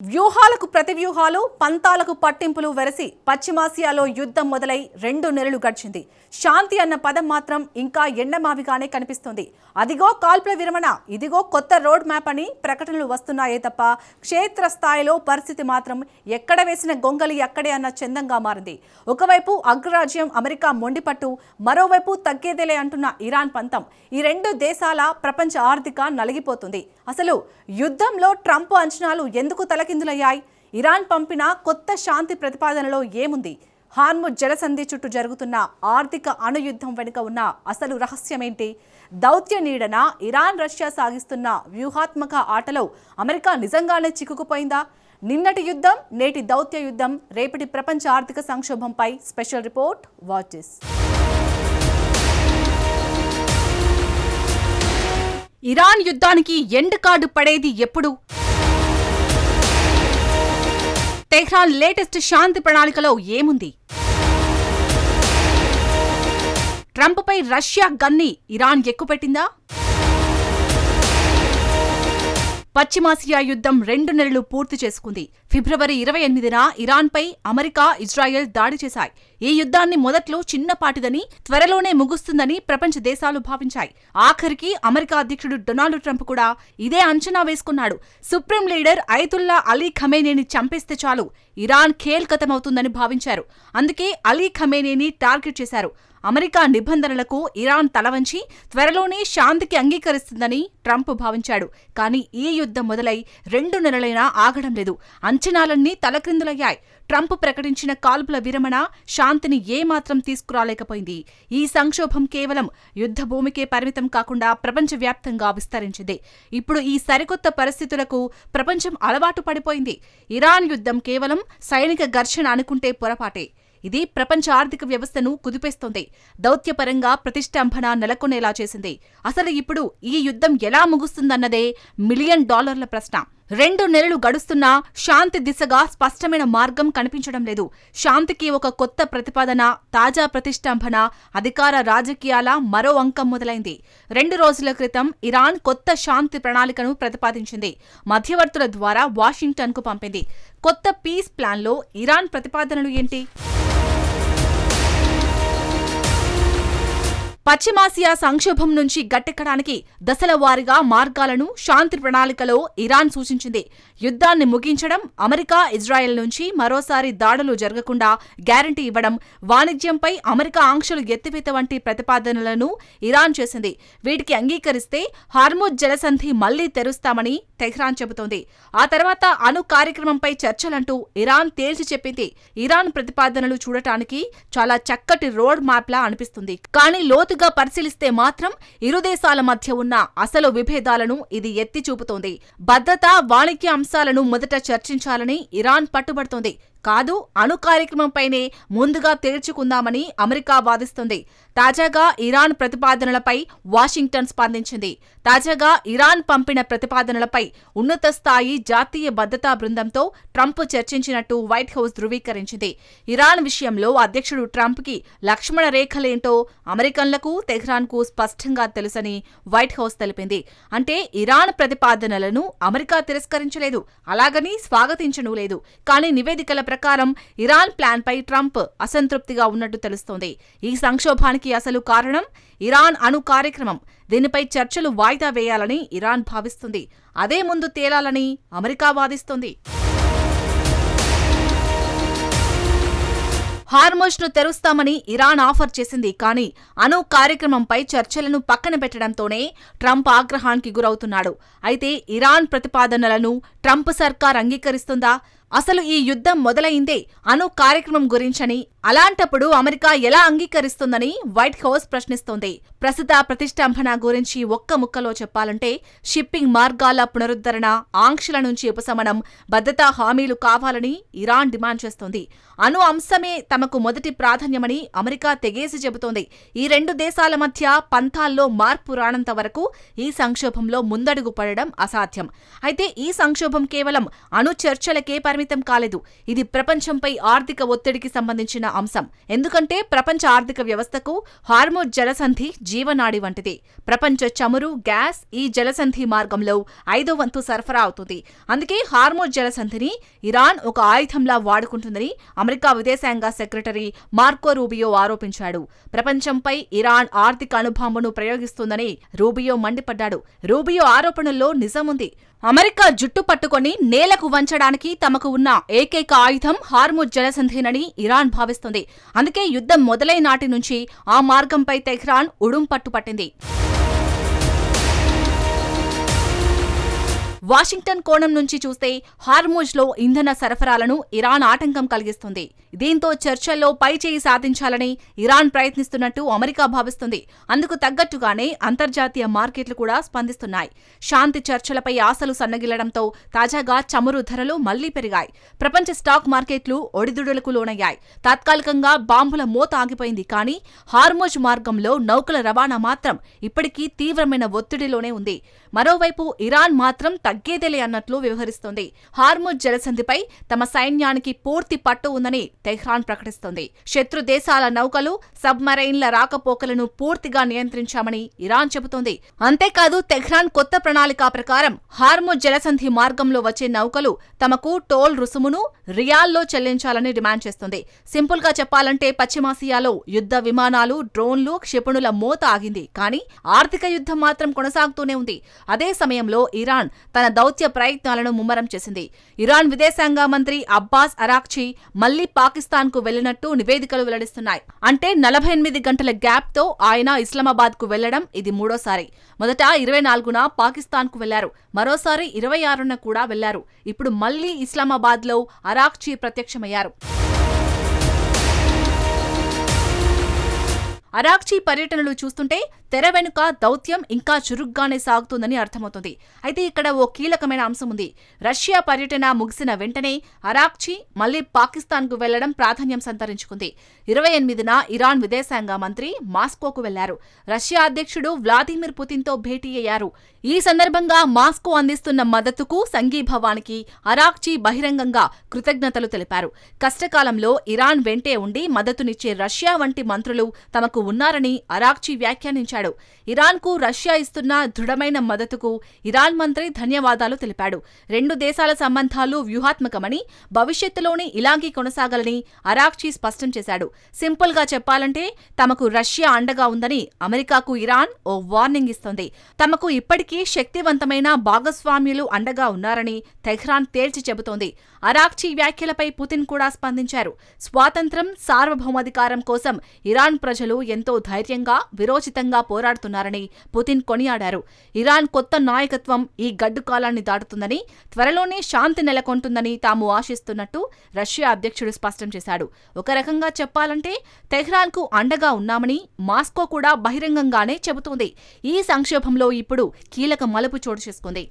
వ్యూహాలకు ప్రతివ్యూహాలు, పంతాలకు పట్టింపులు వెరసి పశ్చిమాసియాలో యుద్ధం మొదలై 2 నెలలు గడిచింది. శాంతి అన్న పదం మాత్రం ఇంకా ఎండమావిగానే కనిపిస్తుంది. అదిగో కాల్పుల విరమణ, ఇదిగో కొత్త రోడ్ మ్యాప్ అని ప్రకటనలు వస్తున్నాయే తప్ప క్షేత్రస్థాయిలో పరిస్థితి మాత్రం ఎక్కడ వేసిన గొంగలి అక్కడే అన్న చందంగా మారింది. ఒకవైపు అగ్రరాజ్యం అమెరికా మొండిపట్టు, మరోవైపు తగ్గేదేలే అంటున్న ఇరాన్ పంతం. ఈ 2 దేశాల ప్రపంచ ఆర్థిక నలిగిపోతుంది. అసలు యుద్ధంలో ట్రంప్ అంచనాలు ఎందుకు తలకిందులయ్యాయి? ఇరాన్ పంపిన కొత్త శాంతి ప్రతిపాదనలో ఏముంది? హార్ముజ్ జలసంధి చుట్టూ జరుగుతున్న ఆర్థిక అణుయుద్ధం వెనుక ఉన్న అసలు రహస్యమేంటి? దౌత్య నీడన ఇరాన్ రష్యా సాగిస్తున్న వ్యూహాత్మక ఆటలో అమెరికా నిజంగానే చిక్కుకుపోయిందా? నిన్నటి యుద్ధం, నేటి దౌత్య యుద్ధం, రేపటి ప్రపంచ ఆర్థిక సంక్షోభంపై special report. Watch this. Iran యుద్ధానికి ఎండ్ కార్డు పడేది ఎప్పుడు? టెహ్రాన్ లేటెస్ట్ శాంతి ప్రణాళికలో ఏముంది? ట్రంప్పై రష్యా గన్ని ఇరాన్ ఎక్కుపెట్టిందా? పశ్చిమాసియా యుద్ధం 2 నెలలు పూర్తి చేసుకుంది. ఫిబ్రవరి 28న ఇరాన్పై అమెరికా, ఇజ్రాయెల్ దాడి చేశాయి. ఈ యుద్ధాన్ని మొదట్లో చిన్నపాటిదని, త్వరలోనే ముగుస్తుందని ప్రపంచ దేశాలు భావించాయి. ఆఖరికి అమెరికా అధ్యక్షుడు డొనాల్డ్ ట్రంప్ కూడా ఇదే అంచనా వేసుకున్నాడు. సుప్రీం లీడర్ అయతుల్లా అలీ ఖమేనీని చంపేస్తే చాలు, ఇరాన్ ఖేల్కతమవుతుందని భావించారు. అందుకే అలీ ఖమేనీని టార్గెట్ చేశారు. అమెరికా నిబంధనలకు ఇరాన్ తలవంచి త్వరలోనే శాంతికి అంగీకరిస్తుందని ట్రంప్ భావించాడు. కానీ ఈ యుద్ధం మొదలై 2 నెలలైనా ఆగడం లేదు. అంచనాలన్నీ తలక్రిందులయ్యాయి. ట్రంప్ ప్రకటించిన కాల్పుల విరమణ శాంతిని ఏమాత్రం తీసుకురాలేకపోయింది. ఈ సంక్షోభం కేవలం యుద్ధ భూమికే పరిమితం కాకుండా ప్రపంచవ్యాప్తంగా విస్తరించింది. ఇప్పుడు ఈ సరికొత్త పరిస్థితులకు ప్రపంచం అలవాటు పడిపోయింది. ఇరాన్ యుద్ధం కేవలం సైనిక ఘర్షణ అనుకుంటే పొరపాటే. ఇది ప్రపంచ ఆర్థిక వ్యవస్థను కుదిపేస్తోంది. దౌత్యపరంగా ప్రతిష్టంభన నెలకొనేలా చేసింది. అసలు ఇప్పుడు ఈ యుద్ధం ఎలా ముగుస్తుందన్నదే $1 మిలియన్ ప్రశ్న. 2 నెలలు గడుస్తున్నా శాంతి దిశగా స్పష్టమైన మార్గం కనిపించడం లేదు. శాంతికి ఒక కొత్త ప్రతిపాదన, తాజా ప్రతిష్టంభన, అధికార రాజకీయాల మరో అంకం మొదలైంది. 2 రోజుల క్రితం ఇరాన్ కొత్త శాంతి ప్రణాళికను ప్రతిపాదించింది. మధ్యవర్తుల ద్వారా వాషింగ్టన్కు పంపింది. కొత్త పీస్ ప్లాన్లో ఇరాన్ ప్రతిపాదనలు ఏంటి? పశ్చిమాసియా సంక్షోభం నుంచి గట్టెక్కడానికి దశల వారీగా మార్గాలను శాంతి ప్రణాళికలో ఇరాన్ సూచించింది. యుద్ధాన్ని ముగించడం, అమెరికా, ఇజ్రాయెల్ నుంచి మరోసారి దాడులు జరగకుండా గ్యారంటీ ఇవ్వడం, వాణిజ్యంపై అమెరికా ఆంక్షలు ఎత్తివేత వంటి ప్రతిపాదనలను ఇరాన్ చేసింది. వీటికి అంగీకరిస్తే హార్ముజ్ జలసంధి మళ్లీ తెరుస్తామని టెహ్రాన్ చెబుతోంది. ఆ తర్వాత అణు కార్యక్రమంపై చర్చలంటూ ఇరాన్ తేల్చి చెప్పింది. ఇరాన్ ప్రతిపాదనలు చూడటానికి చాలా చక్కటి రోడ్ మ్యాప్లా అనిపిస్తుంది. కానీ లోతుగా పరిశీలిస్తే మాత్రం ఇరు దేశాల మధ్య ఉన్న అసలు విభేదాలను ఇది ఎత్తి చూపుతోంది. భద్రత, వాణిజ్య అంశాలను మొదట చర్చించాలని ఇరాన్ పట్టుబడుతోంది. కాదు, అణు కార్యక్రమంపైనే ముందుగా తేల్చుకుందామని అమెరికా వాదిస్తుంది. తాజాగా ఇరాన్ ప్రతిపాదనలపై వాషింగ్టన్ స్పందించింది. తాజాగా ఇరాన్ పంపిన ప్రతిపాదనలపై ఉన్నత స్థాయి జాతీయ భద్రతా బృందంతో ట్రంప్ చర్చించినట్టు వైట్ హౌస్ ధృవీకరించింది. ఇరాన్ విషయంలో అధ్యక్షుడు ట్రంప్కి లక్ష్మణ రేఖలేంటో అమెరికన్లకు, టెహ్రాన్కు స్పష్టంగా తెలుసని వైట్ హౌస్ తెలిపింది. అంటే ఇరాన్ ప్రతిపాదనలను అమెరికా తిరస్కరించలేదు, అలాగని స్వాగతించనూ లేదు. కానీ నివేదికల ప్రకారం ఇరాన్ ప్లాన్పై ట్రంప్ అసంతృప్తిగా ఉన్నట్టు తెలుస్తోంది. ఈ సంక్షోభానికి అసలు కారణం ఇరాన్ అణు కార్యక్రమం. దీనిపై చర్చలు వాయిదా వేయాలని ఇరాన్ భావిస్తుంది. అదే ముందు తేలాలని అమెరికా వాదిస్తోంది. హార్ముజ్ను తెరుస్తామని ఇరాన్ ఆఫర్ చేసింది. కానీ అణు కార్యక్రమంపై చర్చలను పక్కన పెట్టడంతోనే ట్రంప్ ఆగ్రహానికి గురవుతున్నాడు. అయితే ఇరాన్ ప్రతిపాదనలను ట్రంప్ సర్కార్ అంగీకరిస్తుందా? అసలు ఈ యుద్ధం మొదలైందే అణు కార్యక్రమం గురించని, అలాంటప్పుడు అమెరికా ఎలా అంగీకరిస్తుందని వైట్ హౌస్ ప్రశ్నిస్తోంది. ప్రస్తుత ప్రతిష్టంభన గురించి ఒక్క ముక్కలో చెప్పాలంటే షిప్పింగ్ మార్గాల పునరుద్ధరణ, ఆంక్షల నుంచి ఉపశమనం, భద్రతా హామీలు కావాలని ఇరాన్ డిమాండ్ చేస్తోంది. అణు అంశమే తమకు మొదటి ప్రాధాన్యమని అమెరికా తెగేసి చెబుతోంది. ఈ 2 దేశాల మధ్య పంథాల్లో మార్పు రానంత వరకు ఈ సంక్షోభంలో ముందడుగు పడడం అసాధ్యం. అయితే ఈ సంక్షోభం కేవలం అణు చర్చలకే పరిమితం కాలేదు. ఇది ప్రపంచంపై ఆర్థిక ఒత్తిడికి సంబంధించిన అంశం. ఎందుకంటే ప్రపంచ ఆర్థిక వ్యవస్థకు హార్ముజ్ జలసంధి జీవనాడి వంటిది. ప్రపంచ చమురు, గ్యాస్ ఈ జలసంధి మార్గంలో 5వ వంతు సరఫరా అవుతుంది. అందుకే హార్ముజ్ జలసంధిని ఇరాన్ ఒక ఆయుధంలా వాడుకుంటుందని అమెరికా విదేశాంగ సెక్రటరీ మార్కో రూబియో ఆరోపించాడు. ప్రపంచంపై ఇరాన్ ఆర్థిక అణుబాంబును ప్రయోగిస్తుందని రూబియో మండిపడ్డాడు. రూబియో ఆరోపణల్లో నిజముంది. అమెరికా జుట్టు పట్టుకొని నేలకు వంచడానికి తమకు ఉన్న ఏకైక ఆయుధం హార్ముజ్ జలసంధినని ఇరాన్ భావిస్తుంది. అందుకే యుద్ధం మొదలైన నాటి నుంచి ఆ మార్గంపై తెహ్రాన్ ఉడుం పట్టుపట్టింది. వాషింగ్టన్ కోణం నుంచి చూస్తే హార్ముజ్లో ఇంధన సరఫరాలను ఇరాన్ ఆటంకం కలిగిస్తుంది. దీంతో చర్చల్లో పైచేయి సాధించాలని ఇరాన్ ప్రయత్నిస్తున్నట్టు అమెరికా భావిస్తుంది. అందుకు తగ్గట్టుగానే అంతర్జాతీయ మార్కెట్లు కూడా స్పందిస్తున్నాయి. శాంతి చర్చలపై ఆశలు సన్నగిల్లడంతో తాజాగా చమురు ధరలు మళ్లీ పెరిగాయి. ప్రపంచ స్టాక్ మార్కెట్లు ఒడిదుడులకు లోనయ్యాయి. తాత్కాలికంగా బాంబుల మోత ఆగిపోయింది. కానీ హార్ముజ్ మార్గంలో నౌకల రవాణా మాత్రం ఇప్పటికీ తీవ్రమైన ఒత్తిడిలోనే ఉంది. మరోవైపు ఇరాన్ మాత్రం తగ్గేదేలే అన్నట్లు వ్యవహరిస్తోంది. హార్ముజ్ జలసంధిపై తమ సైన్యానికి పూర్తి పట్టు ఉందని తెహ్రాన్ ప్రకటిస్తోంది. శత్రు దేశాల నౌకలు, సబ్మరైన్ల రాకపోకలను పూర్తిగా నియంత్రించామని ఇరాన్ చెబుతోంది. అంతేకాదు తెహ్రాన్ కొత్త ప్రణాళిక ప్రకారం హార్ముజ్ జలసంధి మార్గంలో వచ్చే నౌకలు తమకు టోల్ రుసుమును రియాల్లో చెల్లించాలని డిమాండ్ చేస్తుంది. సింపుల్ గా చెప్పాలంటే పశ్చిమాసియాలో యుద్ధ విమానాలు, డ్రోన్లు, క్షిపణుల మోత ఆగింది. కానీ ఆర్థిక యుద్ధం మాత్రం కొనసాగుతూనే ఉంది. అదే సమయంలో ఇరాన్ తన దౌత్య ప్రయత్నాలను ముమ్మరం చేసింది. ఇరాన్ విదేశాంగ మంత్రి అబ్బాస్ అరాక్చి మళ్లీ పాకిస్తాన్కు వెళ్లినట్టు నివేదికలు వెల్లడిస్తున్నాయి. అంటే 48 గంటల గ్యాప్తో ఆయన ఇస్లామాబాద్కు వెళ్లడం ఇది మూడోసారి. మొదట 24న పాకిస్తాన్కు వెళ్లారు. మరోసారి 26న కూడా వెళ్లారు. ఇప్పుడు మళ్లీ ఇస్లామాబాద్లో అరాక్చి ప్రత్యక్షమయ్యారు. అరాక్చి పర్యటనలు చూస్తుంటే తెర వెనుక దౌత్యం ఇంకా చురుగ్గానే సాగుతుందని అర్థమవుతుంది. అయితే ఇక్కడ ఓ కీలకమైన అంశం ఉంది. రష్యా పర్యటన ముగిసిన వెంటనే అరాక్చి మళ్లీ పాకిస్తాన్కు వెళ్లడం ప్రాధాన్యం సంతరించుకుంది. 28న ఇరాన్ విదేశాంగ మంత్రి మాస్కోకు వెళ్లారు. రష్యా అధ్యక్షుడు వ్లాదిమిర్ పుతిన్తో భేటీ అయ్యారు. ఈ సందర్భంగా మాస్కో అందిస్తున్న మద్దతుకు, సంఘీభావానికి అరాక్చి బహిరంగంగా కృతజ్ఞతలు తెలిపారు. కష్టకాలంలో ఇరాన్ వెంటే ఉండి మద్దతునిచ్చే రష్యా వంటి మంత్రులు తమకు ఉన్నారని అరాక్చి వ్యాఖ్యానించారు. ఇరాన్కు రష్యా ఇస్తున్న దృఢమైన మద్దతుకు ఇరాన్ మంత్రి ధన్యవాదాలు తెలిపాడు. రెండు దేశాల సంబంధాలు వ్యూహాత్మకమని, భవిష్యత్తులోనే ఇలాగే కొనసాగాలని అరాక్చి స్పష్టం చేశాడు. సింపుల్ గా చెప్పాలంటే తమకు రష్యా అండగా ఉందని అమెరికాకు ఇరాన్ ఓ వార్నింగ్ ఇస్తోంది. తమకు ఇప్పటికీ శక్తివంతమైన భాగస్వామ్యులు అండగా ఉన్నారని తెహ్రాన్ తేల్చి చెబుతోంది. అరాక్చి వ్యాఖ్యలపై పుతిన్ కూడా స్పందించారు. స్వాతంత్ర్యం, సార్వభౌమాధికారం కోసం ఇరాన్ ప్రజలు ఎంతో ధైర్యంగా, విరోచితంగా పోరాడుతున్నారని పుతిన్ కొనియాడారు. ఇరాన్ కొత్త నాయకత్వం ఈ గడ్డు కాలాన్ని దాటుతుందని, త్వరలోనే శాంతి నెలకొంటుందని తాము ఆశిస్తున్నట్టు రష్యా అధ్యక్షుడు స్పష్టం చేశాడు. ఒక రకంగా చెప్పాలంటే తెహ్రాన్కు అండగా ఉన్నామని మాస్కో కూడా బహిరంగంగానే చెబుతోంది. ఈ సంక్షోభంలో ఇప్పుడు కీలక మలుపు చోటు చేసుకుంది.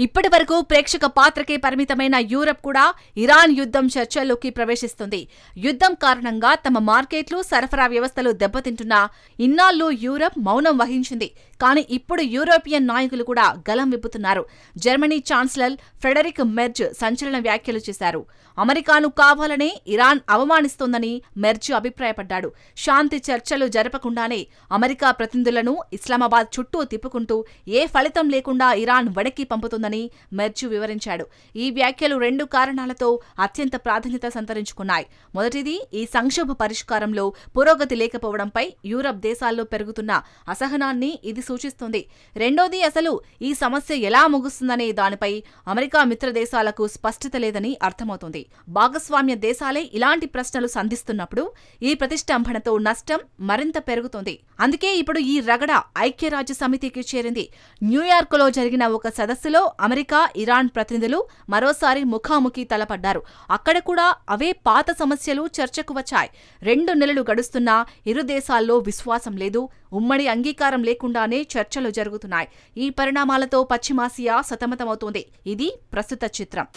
ఇప్పటి వరకు ప్రేక్షక పాత్రకే పరిమితమైన యూరప్ కూడా ఇరాన్ యుద్ధం చర్చల్లోకి ప్రవేశిస్తుంది. యుద్ధం కారణంగా తమ మార్కెట్లు, సరఫరా వ్యవస్థలు దెబ్బతింటున్నా ఇన్నాళ్లు యూరప్ మౌనం వహించింది. కానీ ఇప్పుడు యూరోపియన్ నాయకులు కూడా గలం విప్పుతున్నారు. జర్మనీ ఛాన్సలర్ ఫ్రెడరిక్ మెర్జ్ సంచలన వ్యాఖ్యలు చేశారు. అమెరికాను కావాలనే ఇరాన్ అవమానిస్తోందని మెర్జ్ అభిప్రాయపడ్డాడు. శాంతి చర్చలు జరపకుండానే అమెరికా ప్రతినిధులను ఇస్లామాబాద్ చుట్టూ తిప్పుకుంటూ ఏ ఫలితం లేకుండా ఇరాన్ వెనక్కి పంపుతుందని మెర్జ్ వివరించాడు. ఈ వ్యాఖ్యలు రెండు కారణాలతో అత్యంత ప్రాధాన్యత సంతరించుకున్నాయి. మొదటిది, ఈ సంక్షోభ పరిష్కారంలో పురోగతి లేకపోవడంపై యూరప్ దేశాల్లో పెరుగుతున్న అసహనాన్ని ఇది సూచిస్తుంది. రెండోది, అసలు ఈ సమస్య ఎలా ముగుస్తుందనే దానిపై అమెరికా మిత్ర దేశాలకు స్పష్టత లేదని అర్థమవుతుంది. భాగస్వామ్య దేశాలే ఇలాంటి ప్రశ్నలు సంధిస్తున్నప్పుడు ఈ ప్రతిష్టంభనతో నష్టం మరింత పెరుగుతోంది. అందుకే ఇప్పుడు ఈ రగడ ఐక్యరాజ్య సమితికి చేరింది. న్యూయార్క్లో జరిగిన ఒక సదస్సులో అమెరికా, ఇరాన్ ప్రతినిధులు మరోసారి ముఖాముఖి తలపడ్డారు. అక్కడ కూడా అవే పాత సమస్యలు చర్చకు వచ్చాయి. 2 నెలలు గడుస్తున్నా ఇరు దేశాల్లో విశ్వాసం లేదు. ఉమ్మడి అంగీకారం లేకుండానే చర్చలు జరుగుతున్నాయి. ఈ పరిణామాలతో పశ్చిమాసియా సతమతమవుతోంది. ఇది ప్రస్తుత చిత్రం.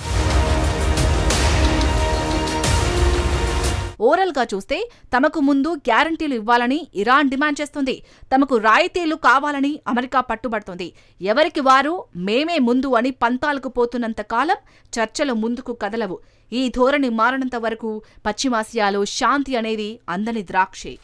ఓవరాల్ గా చూస్తే తమకు ముందు గ్యారంటీలు ఇవ్వాలని ఇరాన్ డిమాండ్ చేస్తుంది. తమకు రాయితీలు కావాలని అమెరికా పట్టుబడుతోంది. ఎవరికి వారు మేమే ముందు అని పంతాలకు పోతున్నంత కాలం చర్చలు ముందుకు కదలవు. ఈ ధోరణి మారనంత వరకు పశ్చిమాసియాలో శాంతి అనేది అందని ద్రాక్షే.